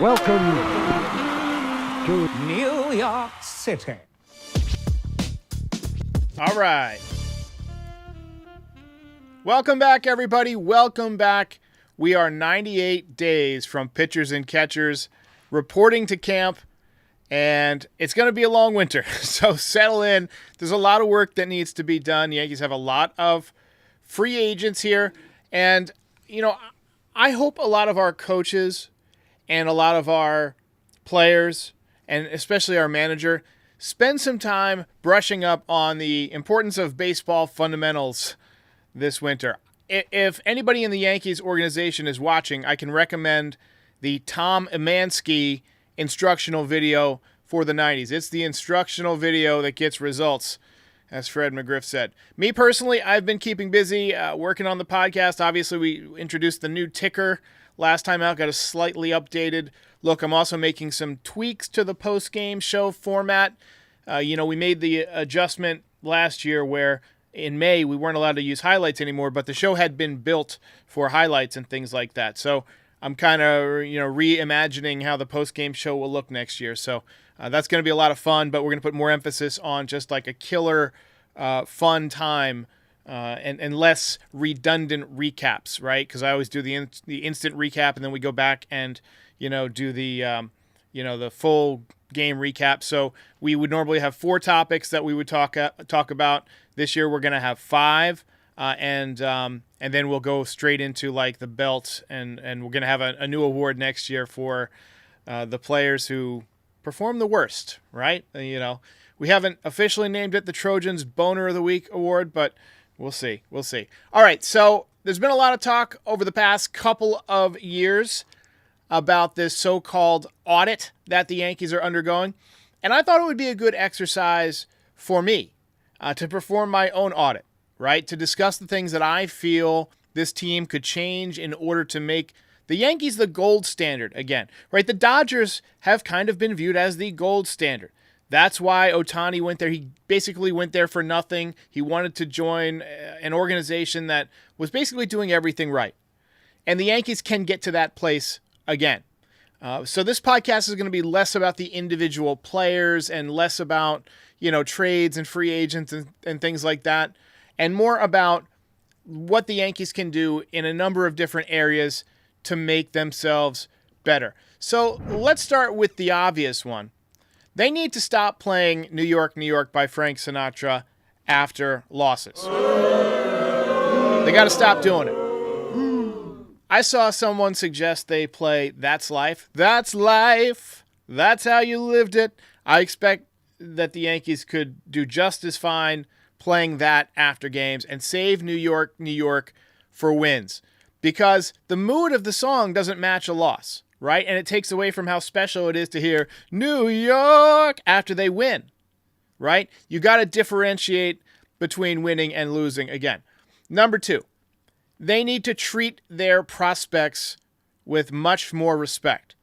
Welcome to New York City. All right. Welcome back, everybody. Welcome back. We are 98 days from pitchers and catchers reporting to camp, and it's going to be a long winter. So settle in. There's a lot of work that needs to be done. The Yankees have a lot of free agents here, and, you know, I hope a lot of our coaches and a lot of our players, and especially our manager, spend some time brushing up on the importance of baseball fundamentals this winter. If anybody in the Yankees organization is watching, I can recommend the Tom Emanski instructional video for the 90s. It's the instructional video that gets results, as Fred McGriff said. Me personally, I've been keeping busy working on the podcast. Obviously, we introduced the new ticker last time out, got a slightly updated look. I'm also making some tweaks to the post-game show format. We made the adjustment last year where in May we weren't allowed to use highlights anymore, but the show had been built for highlights and things like that. So I'm kind of, reimagining how the post-game show will look next year. So that's going to be a lot of fun, but we're going to put more emphasis on just like a killer fun time and less redundant recaps, right? Because I always do the instant recap, and then we go back and do the full game recap. So we would normally have 4 topics that we would talk about. This year we're going to have 5, and then we'll go straight into like the belt, and we're going to have a new award next year for the players who perform the worst, right? We haven't officially named it the Trojans Boner of the Week award, but we'll see. All right, so there's been a lot of talk over the past couple of years about this so-called audit that the Yankees are undergoing, and I thought it would be a good exercise for me to perform my own audit, right? To discuss the things that I feel this team could change in order to make the Yankees the gold standard again, right? The Dodgers have kind of been viewed as the gold standard. That's why Ohtani went there. He basically went there for nothing. He wanted to join an organization that was basically doing everything right. And the Yankees can get to that place again. So this podcast is going to be less about the individual players and less about, trades and free agents and things like that, and more about what the Yankees can do in a number of different areas to make themselves better. So let's start with the obvious one. They need to stop playing New York, New York by Frank Sinatra after losses. They got to stop doing it. I saw someone suggest they play That's Life. That's life. That's how you lived it. I expect that the Yankees could do just as fine playing that after games and save New York, New York for wins. Because the mood of the song doesn't match a loss, right? And it takes away from how special it is to hear New York after they win, right? You got to differentiate between winning and losing again. Number 2, they need to treat their prospects with much more respect.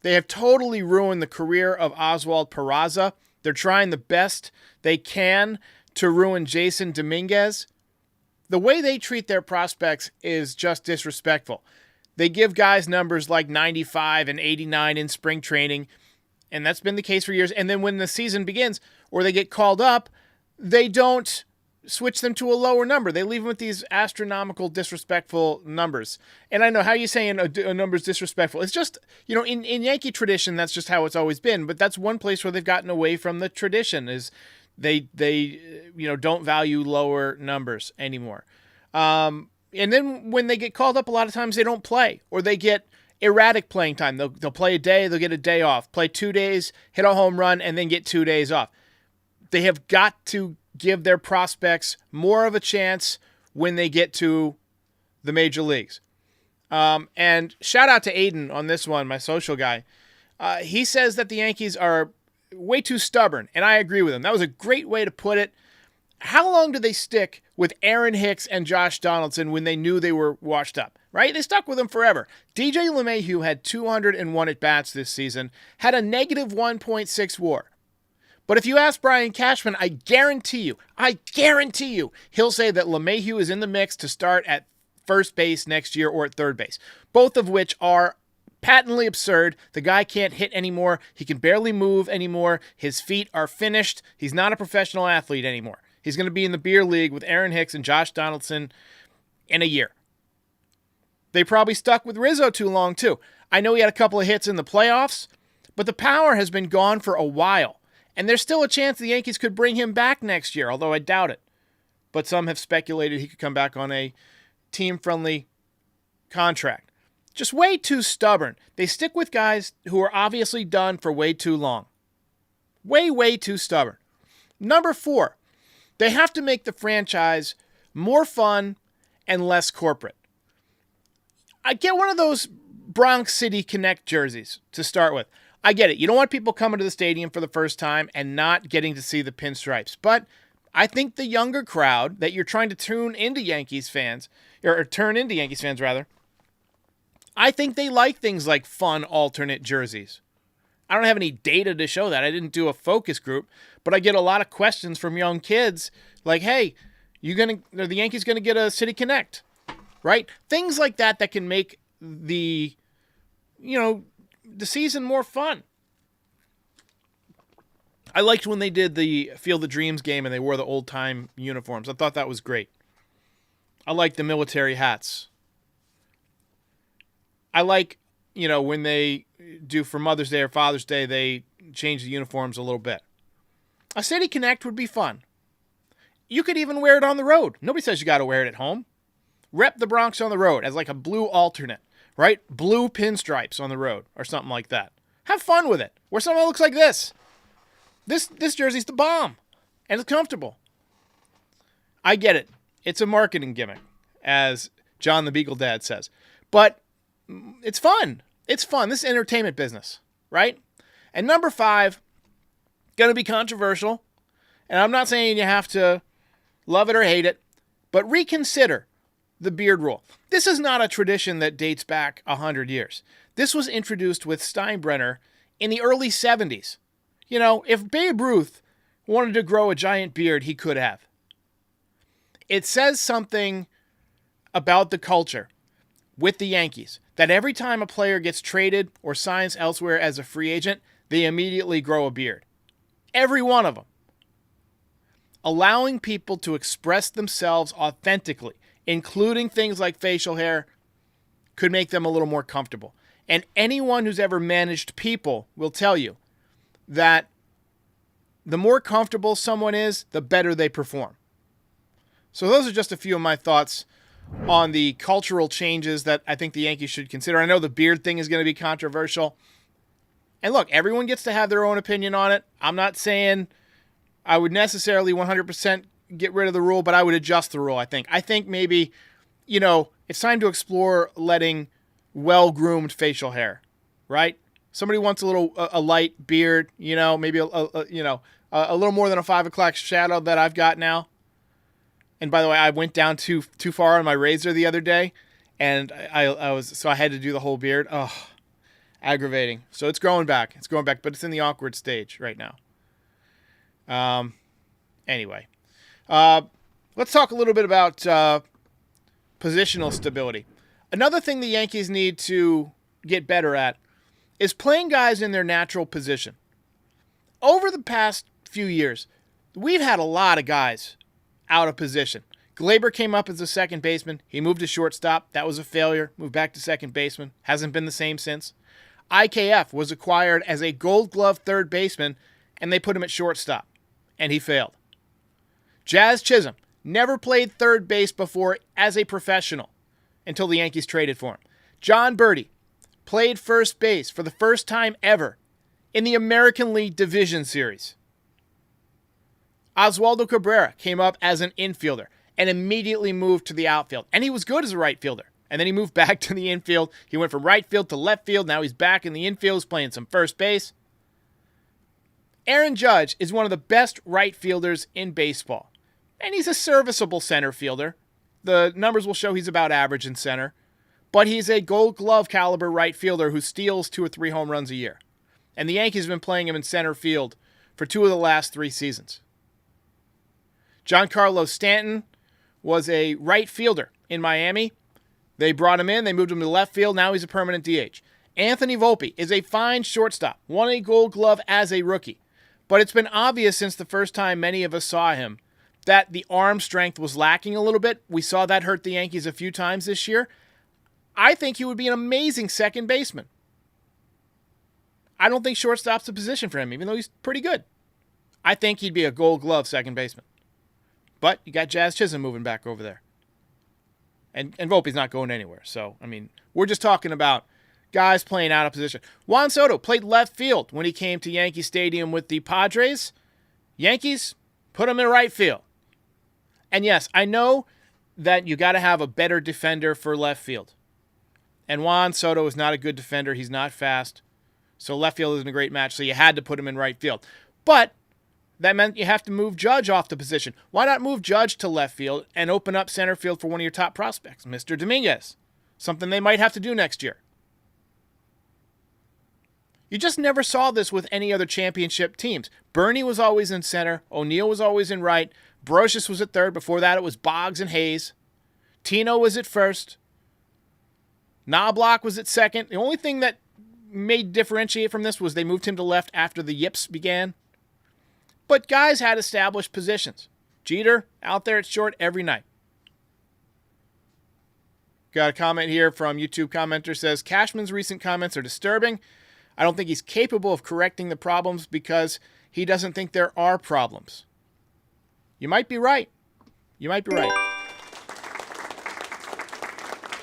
They have totally ruined the career of Oswald Peraza. They're trying the best they can to ruin Jason Dominguez. The way they treat their prospects is just disrespectful. They give guys numbers like 95 and 89 in spring training, and that's been the case for years. And then when the season begins or they get called up, they don't switch them to a lower number. They leave them with these astronomical, disrespectful numbers. And I know, how you saying a number's disrespectful? It's just, in Yankee tradition, that's just how it's always been. But that's one place where they've gotten away from the tradition, is they don't value lower numbers anymore. And then when they get called up, a lot of times they don't play, or they get erratic playing time. They'll play a day, they'll get a day off, play 2 days, hit a home run, and then get 2 days off. They have got to give their prospects more of a chance when they get to the major leagues. And shout out to Aiden on this one, my social guy. He says that the Yankees are way too stubborn, and I agree with him. That was a great way to put it. How long did they stick with Aaron Hicks and Josh Donaldson when they knew they were washed up, right? They stuck with them forever. DJ LeMahieu had 201 at-bats this season, had a negative 1.6 WAR. But if you ask Brian Cashman, I guarantee you, he'll say that LeMahieu is in the mix to start at first base next year or at third base, both of which are patently absurd. The guy can't hit anymore. He can barely move anymore. His feet are finished. He's not a professional athlete anymore. He's going to be in the beer league with Aaron Hicks and Josh Donaldson in a year. They probably stuck with Rizzo too long, too. I know he had a couple of hits in the playoffs, but the power has been gone for a while. And there's still a chance the Yankees could bring him back next year, although I doubt it. But some have speculated he could come back on a team-friendly contract. Just way too stubborn. They stick with guys who are obviously done for way too long. Way too stubborn. Number 4, they have to make the franchise more fun and less corporate. I get one of those Bronx City Connect jerseys to start with. I get it. You don't want people coming to the stadium for the first time and not getting to see the pinstripes. But I think the younger crowd that you're trying to turn into Yankees fans, rather, I think they like things like fun alternate jerseys. I don't have any data to show that. I didn't do a focus group, but I get a lot of questions from young kids like, hey, are the Yankees going to get a City Connect? Right? Things like that can make the season more fun. I liked when they did the Field of Dreams game and they wore the old-time uniforms. I thought that was great. I like the military hats. I like, when they do for Mother's Day or Father's Day, they change the uniforms a little bit. A City Connect would be fun. You could even wear it on the road. Nobody says you got to wear it at home. Rep the Bronx on the road as like a blue alternate, right? Blue pinstripes on the road or something like that. Have fun with it. Wear something that looks like this. This jersey's the bomb, and it's comfortable. I get it. It's a marketing gimmick, as John the Beagle Dad says. But it's fun. It's fun. This is entertainment business, right? And number 5, going to be controversial. And I'm not saying you have to love it or hate it, but reconsider the beard rule. This is not a tradition that dates back 100 years. This was introduced with Steinbrenner in the early 70s. If Babe Ruth wanted to grow a giant beard, he could have. It says something about the culture with the Yankees that every time a player gets traded or signs elsewhere as a free agent, they immediately grow a beard. Every one of them. Allowing people to express themselves authentically, including things like facial hair, could make them a little more comfortable. And anyone who's ever managed people will tell you that the more comfortable someone is, the better they perform. So those are just a few of my thoughts on the cultural changes that I think the Yankees should consider. I know the beard thing is going to be controversial. And look, everyone gets to have their own opinion on it. I'm not saying I would necessarily 100% get rid of the rule, but I would adjust the rule, I think. I think maybe, it's time to explore letting well-groomed facial hair, right? Somebody wants a light beard, maybe a little more than a 5 o'clock shadow that I've got now. And by the way, I went down too far on my razor the other day, and I had to do the whole beard. Oh, aggravating. So it's growing back. But it's in the awkward stage right now. Anyway, let's talk a little bit about positional stability. Another thing the Yankees need to get better at is playing guys in their natural position. Over the past few years, we've had a lot of guys out of position. Glaber came up as a second baseman. He moved to shortstop. That was a failure. Moved back to second baseman. Hasn't been the same since. IKF was acquired as a Gold Glove third baseman, and they put him at shortstop, and he failed. Jazz Chisholm never played third base before as a professional until the Yankees traded for him. John Birdie played first base for the first time ever in the American League Division Series. Oswaldo Cabrera came up as an infielder and immediately moved to the outfield. And he was good as a right fielder. And then he moved back to the infield. He went from right field to left field. Now he's back in the infield. He's playing some first base. Aaron Judge is one of the best right fielders in baseball. And he's a serviceable center fielder. The numbers will show he's about average in center. But he's a Gold Glove caliber right fielder who steals 2 or 3 home runs a year. And the Yankees have been playing him in center field for 2 of the last 3 seasons. Giancarlo Stanton was a right fielder in Miami. They brought him in. They moved him to left field. Now he's a permanent DH. Anthony Volpe is a fine shortstop, won a Gold Glove as a rookie. But it's been obvious since the first time many of us saw him that the arm strength was lacking a little bit. We saw that hurt the Yankees a few times this year. I think he would be an amazing second baseman. I don't think shortstop's a position for him, even though he's pretty good. I think he'd be a Gold Glove second baseman. But you got Jazz Chisholm moving back over there. And Volpe's not going anywhere. So, I mean, we're just talking about guys playing out of position. Juan Soto played left field when he came to Yankee Stadium with the Padres. Yankees put him in right field. And yes, I know that you got to have a better defender for left field. And Juan Soto is not a good defender. He's not fast. So left field isn't a great match, so you had to put him in right field. But that meant you have to move Judge off the position. Why not move Judge to left field and open up center field for one of your top prospects, Mr. Dominguez? Something they might have to do next year. You just never saw this with any other championship teams. Bernie was always in center. O'Neill was always in right. Brocious was at third. Before that, it was Boggs and Hayes. Tino was at first. Knobloch was at second. The only thing that made differentiate from this was they moved him to left after the yips began. But guys had established positions. Jeter out there at short every night. Got a comment here from YouTube commenter says, Cashman's recent comments are disturbing. I don't think he's capable of correcting the problems because he doesn't think there are problems. You might be right. You might be right.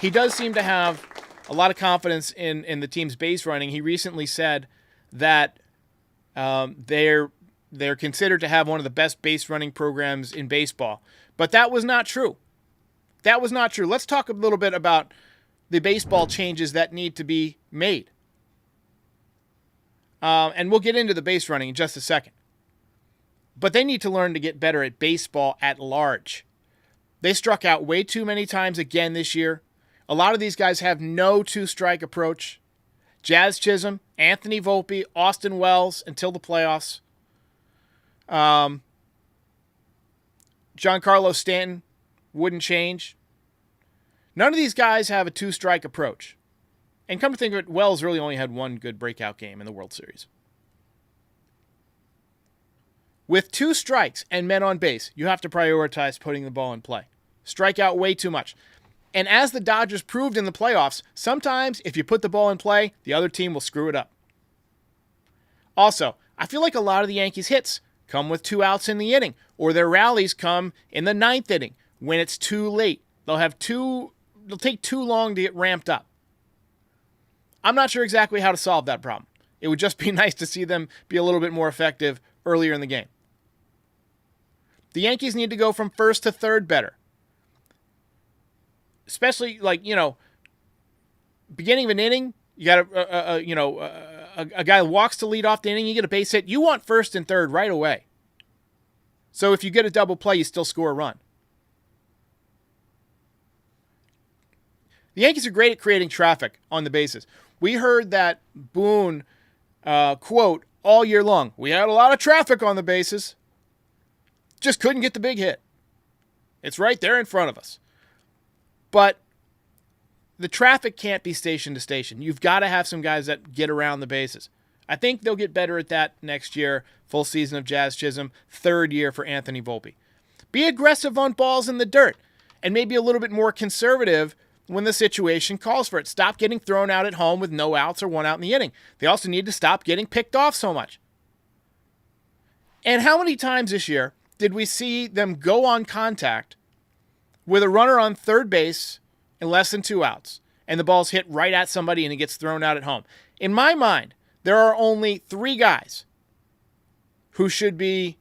He does seem to have a lot of confidence in the team's base running. He recently said that they're considered to have one of the best base running programs in baseball. But that was not true. That was not true. Let's talk a little bit about the baseball changes that need to be made. And we'll get into the base running in just a second. But they need to learn to get better at baseball at large. They struck out way too many times again this year. A lot of these guys have no two-strike approach. Jazz Chisholm, Anthony Volpe, Austin Wells until the playoffs. Giancarlo Stanton wouldn't change. None of these guys have a two-strike approach. And come to think of it, Wells really only had one good breakout game in the World Series. With 2 strikes and men on base, you have to prioritize putting the ball in play. Strike out way too much. And as the Dodgers proved in the playoffs, sometimes if you put the ball in play, the other team will screw it up. Also, I feel like a lot of the Yankees' hits come with 2 outs in the inning, or their rallies come in the 9th inning when it's too late. They'll take too long to get ramped up. I'm not sure exactly how to solve that problem. It would just be nice to see them be a little bit more effective earlier in the game. The Yankees need to go from first to third better. Especially, beginning of an inning, you got a guy walks to lead off the inning, you get a base hit. You want first and third right away. So if you get a double play, you still score a run. The Yankees are great at creating traffic on the bases. We heard that Boone quote all year long. We had a lot of traffic on the bases. Just couldn't get the big hit. It's right there in front of us. But the traffic can't be station to station. You've got to have some guys that get around the bases. I think they'll get better at that next year. Full season of Jazz Chisholm. 3rd year for Anthony Volpe. Be aggressive on balls in the dirt. And maybe a little bit more conservative when the situation calls for it. Stop getting thrown out at home with no outs or 1 out in the inning. They also need to stop getting picked off so much. And how many times this year did we see them go on contact with a runner on third base in less than 2 outs, and the ball's hit right at somebody and it gets thrown out at home? In my mind, there are only 3 guys who should be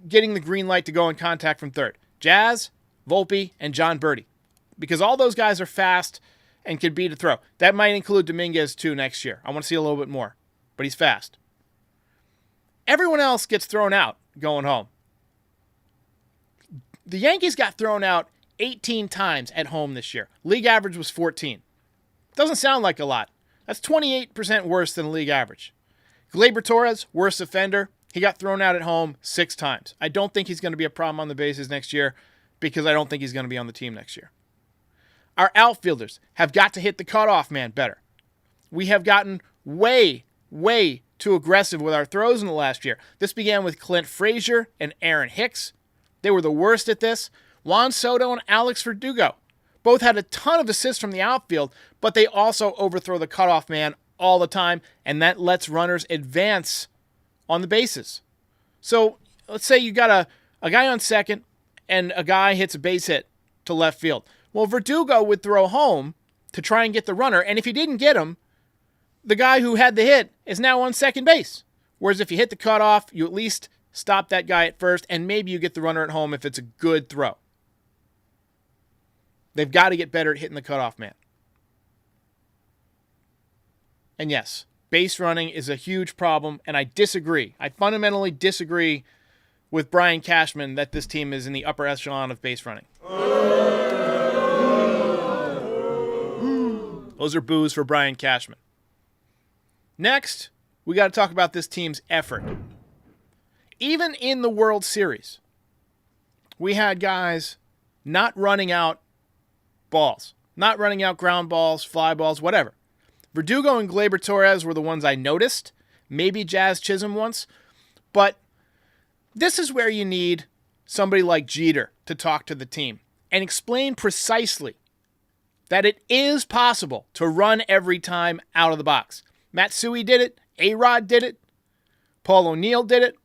getting the green light to go in contact from third. Jazz, Volpe, and John Birdie. Because all those guys are fast and can beat a throw. That might include Dominguez too next year. I want to see a little bit more, but he's fast. Everyone else gets thrown out going home. The Yankees got thrown out 18 times at home this year. League average was 14. Doesn't sound like a lot. That's 28% worse than the league average. Gleyber Torres, worst offender. He got thrown out at home 6 times. I don't think he's going to be a problem on the bases next year because I don't think he's going to be on the team next year. Our outfielders have got to hit the cutoff man better. we have gotten way too aggressive with our throws in the last year. This began with Clint Frazier and Aaron Hicks. They were the worst at this. Juan Soto and Alex Verdugo both had a ton of assists from the outfield, but they also overthrow the cutoff man all the time, and that lets runners advance on the bases. So let's say you got a guy on second and a guy hits a base hit to left field. Well, Verdugo would throw home to try and get the runner, and if he didn't get him, the guy who had the hit is now on second base. Whereas if you hit the cutoff, you at least stop that guy at first, and maybe you get the runner at home if it's a good throw. They've got to get better at hitting the cutoff man. And yes, base running is a huge problem, and I disagree. I fundamentally disagree with Brian Cashman that this team is in the upper echelon of base running. Those are boos for Brian Cashman. Next, we got to talk about this team's effort. Even in the World Series, we had guys not running out balls, not running out ground balls, fly balls, whatever. Verdugo and Gleyber Torres were the ones I noticed, maybe Jazz Chisholm once, but this is where you need somebody like Jeter to talk to the team and explain precisely that it is possible to run every time out of the box. Matsui did it. A-Rod did it. Paul O'Neill did it.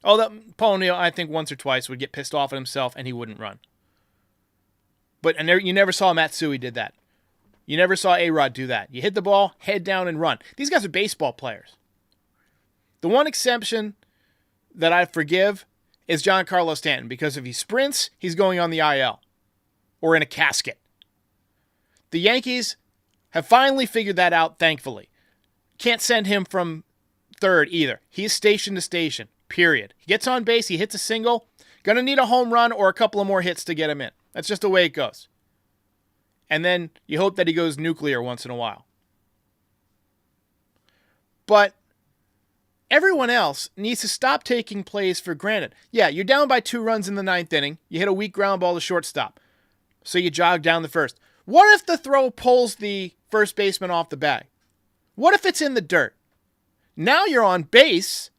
Paul O'Neill, I think once or twice, would get pissed off at himself and he wouldn't run. You never saw Matsui did that. You never saw A-Rod do that. You hit the ball, head down, and run. These guys are baseball players. The one exception that I forgive is Giancarlo Stanton, because if he sprints, he's going on the IL or in a casket. The Yankees have finally figured that out, thankfully. Can't send him from third either. He's station to station, period. He gets on base, he hits a single. Gonna need a home run or a couple of more hits to get him in. That's just the way it goes. And then you hope that he goes nuclear once in a while. But everyone else needs to stop taking plays for granted. Yeah, you're down by 2 runs in the 9th inning. You hit a weak ground ball to shortstop. So you jog down the first. What if the throw pulls the first baseman off the bag? What if it's in the dirt? Now you're on base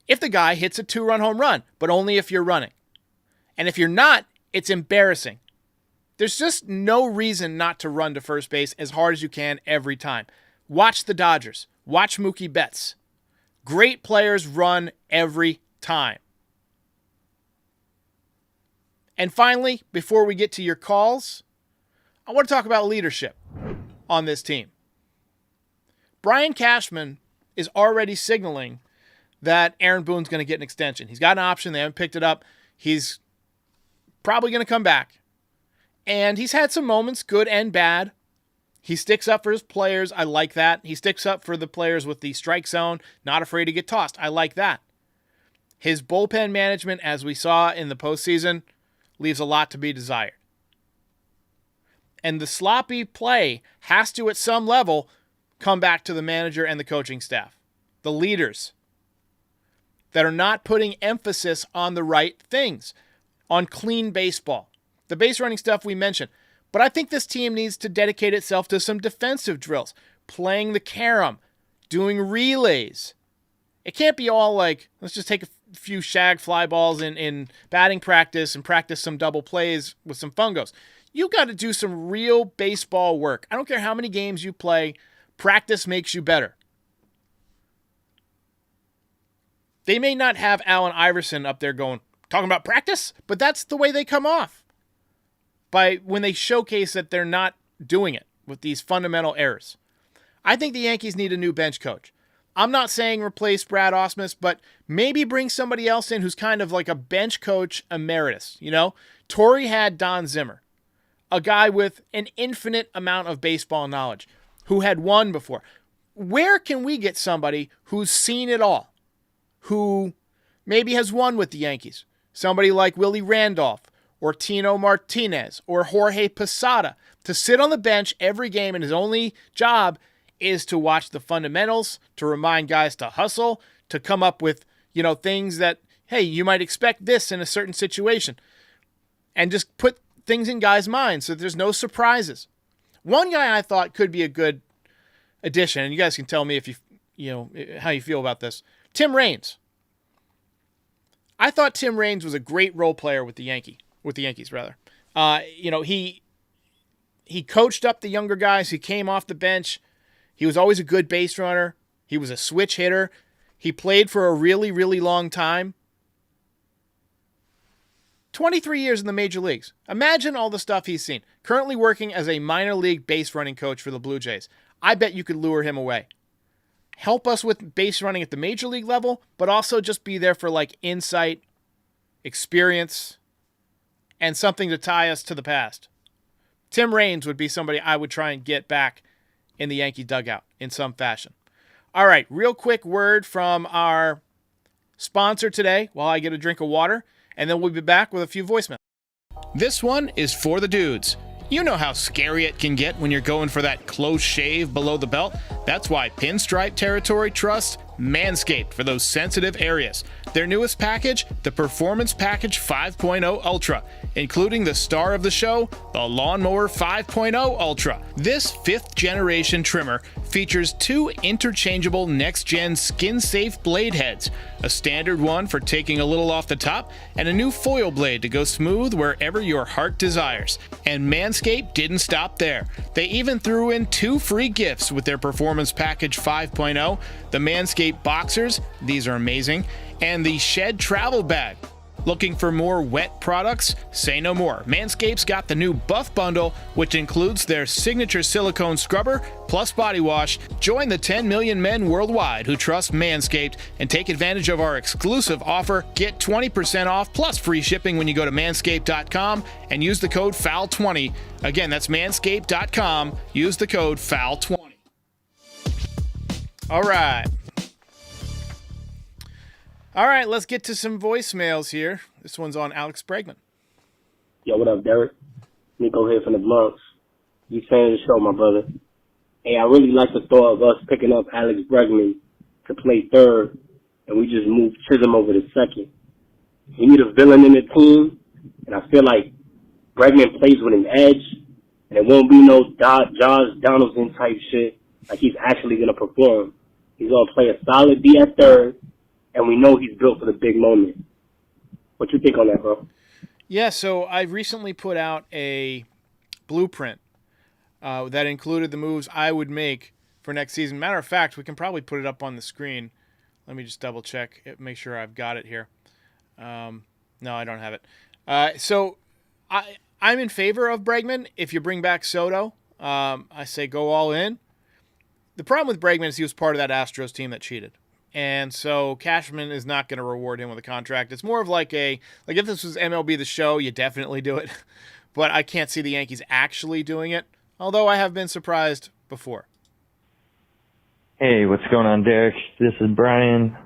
if the guy hits a 2-run home run, but only if you're running. And if you're not, it's embarrassing. There's just no reason not to run to first base as hard as you can every time. Watch the Dodgers. Watch Mookie Betts. Great players run every time. And finally, before we get to your calls, I want to talk about leadership on this team. Brian Cashman is already signaling that Aaron Boone's going to get an extension. He's got an option. They haven't picked it up. He's probably going to come back. And he's had some moments, good and bad. He sticks up for his players. I like that. He sticks up for the players with the strike zone, not afraid to get tossed. I like that. His bullpen management, as we saw in the postseason, leaves a lot to be desired. And the sloppy play has to, at some level, come back to the manager and the coaching staff. The leaders that are not putting emphasis on the right things, on clean baseball. The base running stuff we mentioned. But I think this team needs to dedicate itself to some defensive drills, playing the carom, doing relays. It can't be all like, let's just take a few shag fly balls in batting practice and practice some double plays with some fungos. You got to do some real baseball work. I don't care how many games you play. Practice makes you better. They may not have Allen Iverson up there talking about practice, but that's the way they come off. When they showcase that they're not doing it with these fundamental errors. I think the Yankees need a new bench coach. I'm not saying replace Brad Ausmus, but maybe bring somebody else in who's kind of like a bench coach emeritus. You know, Torrey had Don Zimmer, a guy with an infinite amount of baseball knowledge, who had won before. Where can we get somebody who's seen it all, who maybe has won with the Yankees? Somebody like Willie Randolph or Tino Martinez or Jorge Posada to sit on the bench every game, and his only job is to watch the fundamentals, to remind guys to hustle, to come up with, things that, hey, you might expect this in a certain situation, and just put things in guys' minds so there's no surprises. One guy I thought could be a good addition, and you guys can tell me if how you feel about this. Tim Raines. I thought Tim Raines was a great role player with the Yankees rather. He coached up the younger guys. He came off the bench. He was always a good base runner. He was a switch hitter. He played for a really, really long time. 23 years in the major leagues. Imagine all the stuff he's seen. Currently working as a minor league base running coach for the Blue Jays. I bet you could lure him away. Help us with base running at the major league level, but also just be there for like insight, experience, and something to tie us to the past. Tim Raines would be somebody I would try and get back in the Yankee dugout in some fashion. All right, real quick word from our sponsor today while I get a drink of water, and then we'll be back with a few voicemails. This one is for the dudes. You know how scary it can get when you're going for that close shave below the belt. That's why Pinstripe Territory trusts Manscaped for those sensitive areas. Their newest package, the Performance Package 5.0 Ultra, including the star of the show, the Lawnmower 5.0 Ultra. This 5th generation trimmer features 2 interchangeable next-gen skin-safe blade heads, a standard one for taking a little off the top, and a new foil blade to go smooth wherever your heart desires. And Manscaped didn't stop there. They even threw in 2 free gifts with their Performance Package 5.0, the Manscaped Boxers, these are amazing, and the Shed Travel Bag. Looking for more wet products? Say no more. Manscaped's got the new Buff Bundle, which includes their signature silicone scrubber plus body wash. Join the 10 million men worldwide who trust Manscaped and take advantage of our exclusive offer. Get 20% off plus free shipping when you go to manscaped.com and use the code FOUL20. Again, that's manscaped.com. Use the code FOUL20. All right, let's get to some voicemails here. This one's on Alex Bregman. Yo, what up, Derek? Nico here from the Bronx. You fan of the show, my brother. Hey, I really like the thought of us picking up Alex Bregman to play third, and we just move Chisholm over to second. We need a villain in the team, and I feel like Bregman plays with an edge, and it won't be no Josh Donaldson type shit. Like, he's actually going to perform. He's going to play a solid D at third, and we know he's built for the big moment. What you think on that, bro? Yeah, so I recently put out a blueprint that included the moves I would make for next season. Matter of fact, we can probably put it up on the screen. Let me just double check it, make sure I've got it here. No, I don't have it. So I'm in favor of Bregman. If you bring back Soto, I say go all in. The problem with Bregman is he was part of that Astros team that cheated. And so Cashman is not going to reward him with a contract. It's more of like if this was MLB The Show, you definitely do it. But I can't see the Yankees actually doing it, although I have been surprised before. Hey, what's going on, Derek? This is Brian.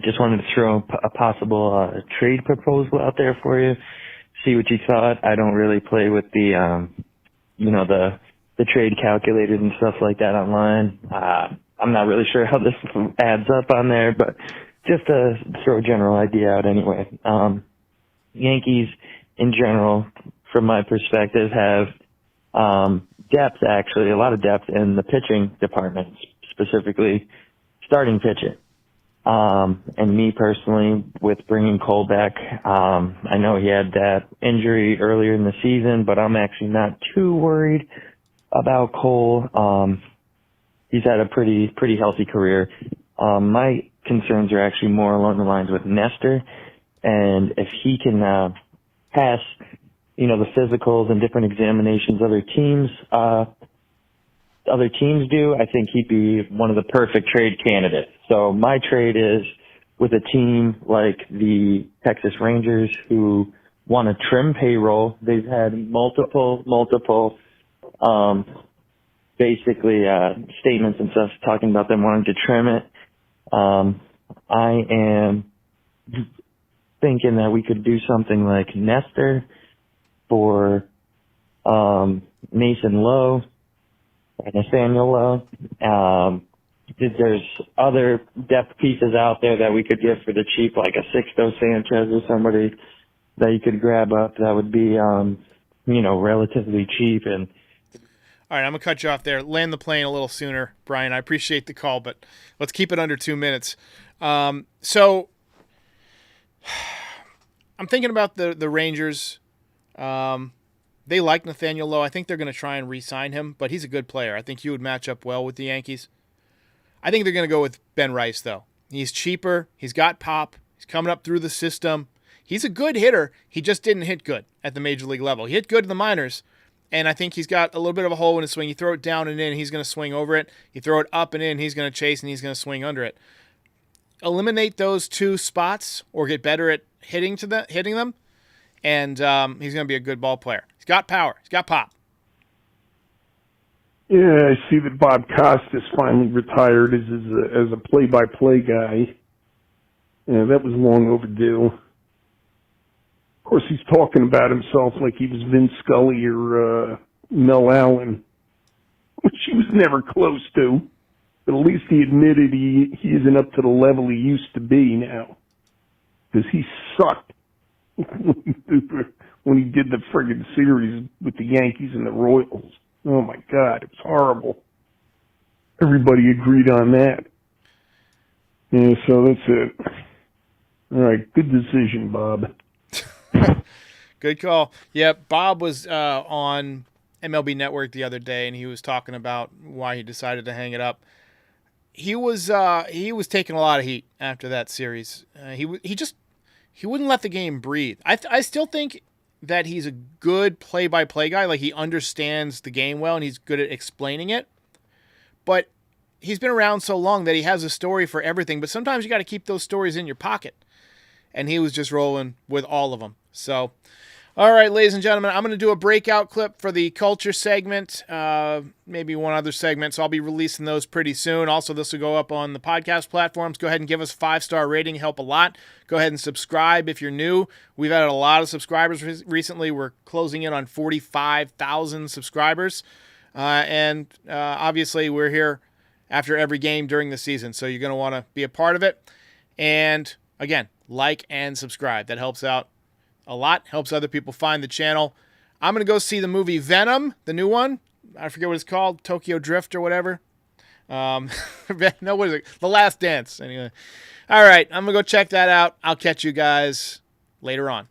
Just wanted to throw a possible trade proposal out there for you. See what you thought. I don't really play with the trade calculators and stuff like that online. I'm not really sure how this adds up on there, but just to throw a general idea out anyway. Yankees, in general, from my perspective, have depth, actually, a lot of depth in the pitching department, specifically starting pitching. And me personally, with bringing Cole back, I know he had that injury earlier in the season, but I'm actually not too worried about Cole. He's had a pretty healthy career. My concerns are actually more along the lines with Nestor, and if he can pass, the physicals and different examinations other teams do, I think he'd be one of the perfect trade candidates. So my trade is with a team like the Texas Rangers, who want to trim payroll. They've had multiple statements and stuff talking about them wanting to trim it. I am thinking that we could do something like Nestor for Mason Lowe, Nathaniel Lowe. There's other depth pieces out there that we could get for the cheap, like a Sixto Sanchez or somebody that you could grab up that would be, relatively cheap. And All right, I'm going to cut you off there. Land the plane a little sooner, Brian. I appreciate the call, but let's keep it under 2 minutes. So I'm thinking about the Rangers. They like Nathaniel Lowe. I think they're going to try and re-sign him, but he's a good player. I think he would match up well with the Yankees. I think they're going to go with Ben Rice, though. He's cheaper. He's got pop. He's coming up through the system. He's a good hitter. He just didn't hit good at the major league level. He hit good in the minors, and I think he's got a little bit of a hole in his swing. You throw it down and in, he's going to swing over it. You throw it up and in, he's going to chase, and he's going to swing under it. Eliminate those two spots or get better at hitting them, and he's going to be a good ball player. He's got power. He's got pop. Yeah, I see that Bob Costas finally retired as a play-by-play guy. Yeah, that was long overdue. Of course, he's talking about himself like he was Vin Scully or Mel Allen, which he was never close to. But at least he admitted he isn't up to the level he used to be now. Because he sucked when he did the friggin' series with the Yankees and the Royals. Oh, my God, it was horrible. Everybody agreed on that. Yeah, so that's it. All right, good decision, Bob. Good call. Yeah, Bob was on MLB Network the other day, and he was talking about why he decided to hang it up. He was taking a lot of heat after that series. He wouldn't let the game breathe. I still think that he's a good play-by-play guy. Like, he understands the game well, and he's good at explaining it. But he's been around so long that he has a story for everything. But sometimes you got to keep those stories in your pocket. And he was just rolling with all of them. So, all right, ladies and gentlemen, I'm going to do a breakout clip for the culture segment, maybe one other segment. So I'll be releasing those pretty soon. Also, this will go up on the podcast platforms. Go ahead and give us a 5-star rating. Help a lot. Go ahead and subscribe if you're new. We've had a lot of subscribers recently. We're closing in on 45,000 subscribers. Obviously, we're here after every game during the season. So you're going to want to be a part of it. And again, like and subscribe. That helps out a lot. Helps other people find the channel. I'm going to go see the movie Venom, the new one. I forget what it's called. Tokyo Drift or whatever. No, what is it? The Last Dance. Anyway. All right. I'm going to go check that out. I'll catch you guys later on.